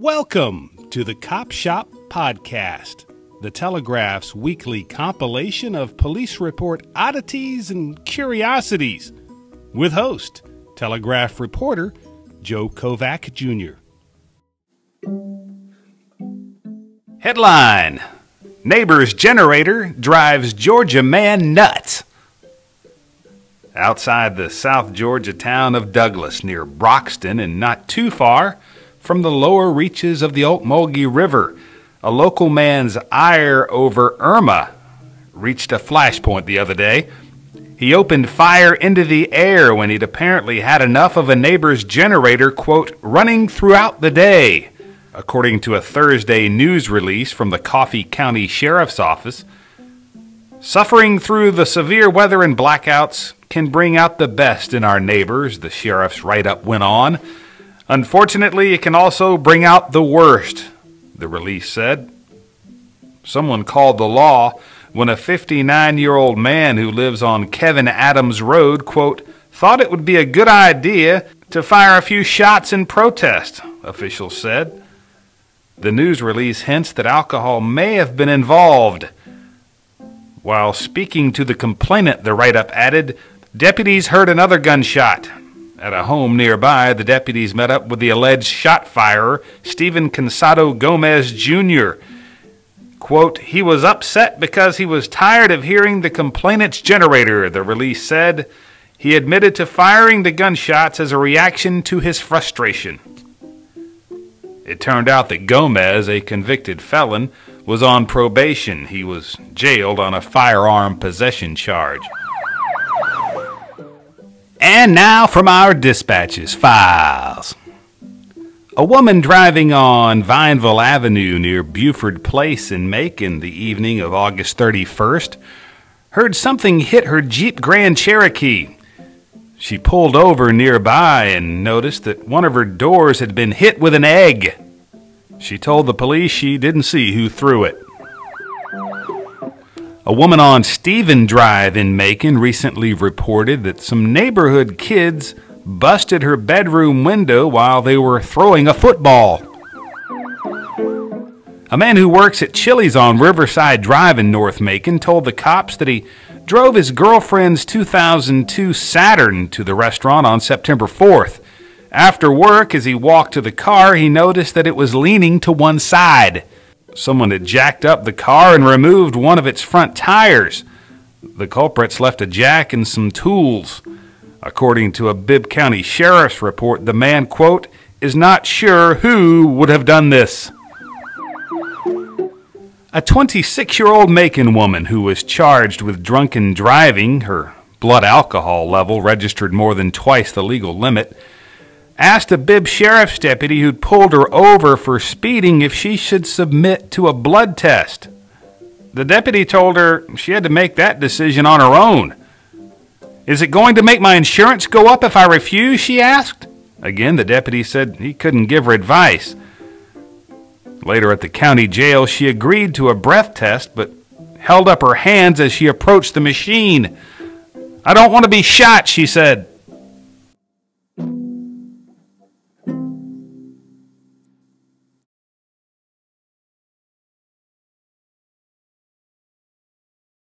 Welcome to the Cop Shop Podcast, the Telegraph's weekly compilation of police report oddities and curiosities, with host, Telegraph reporter Joe Kovac Jr. Headline: Neighbor's generator drives Georgia man nuts. Outside the South Georgia town of Douglas, near Broxton, and not too far from the lower reaches of the Ocmulgee River, a local man's ire over Irma reached a flashpoint the other day. He opened fire into the air when he'd apparently had enough of a neighbor's generator, quote, running throughout the day. According to a Thursday news release from the Coffee County Sheriff's Office, suffering through the severe weather and blackouts can bring out the best in our neighbors, the sheriff's write-up went on. Unfortunately, it can also bring out the worst, the release said. Someone called the law when a 59-year-old man who lives on Kevin Adams Road, quote, thought it would be a good idea to fire a few shots in protest, officials said. The news release hints that alcohol may have been involved. While speaking to the complainant, the write-up added, deputies heard another gunshot. At a home nearby, the deputies met up with the alleged shot firer, Stephen Cansado Gomez Jr. Quote, he was upset because he was tired of hearing the complainant's generator, the release said. He admitted to firing the gunshots as a reaction to his frustration. It turned out that Gomez, a convicted felon, was on probation. He was jailed on a firearm possession charge. And now from our dispatches files. A woman driving on Vineville Avenue near Buford Place in Macon the evening of August 31st heard something hit her Jeep Grand Cherokee. She pulled over nearby and noticed that one of her doors had been hit with an egg. She told the police she didn't see who threw it. A woman on Stephen Drive in Macon recently reported that some neighborhood kids busted her bedroom window while they were throwing a football. A man who works at Chili's on Riverside Drive in North Macon told the cops that he drove his girlfriend's 2002 Saturn to the restaurant on September 4th. After work, as he walked to the car, he noticed that it was leaning to one side. Someone had jacked up the car and removed one of its front tires. The culprits left a jack and some tools. According to a Bibb County Sheriff's report, the man, quote, is not sure who would have done this. A 26-year-old Macon woman who was charged with drunken driving, her blood alcohol level registered more than twice the legal limit, asked a Bibb sheriff's deputy who'd pulled her over for speeding if she should submit to a blood test. The deputy told her she had to make that decision on her own. Is it going to make my insurance go up if I refuse, she asked. Again, the deputy said he couldn't give her advice. Later at the county jail, she agreed to a breath test, but held up her hands as she approached the machine. I don't want to be shot, she said.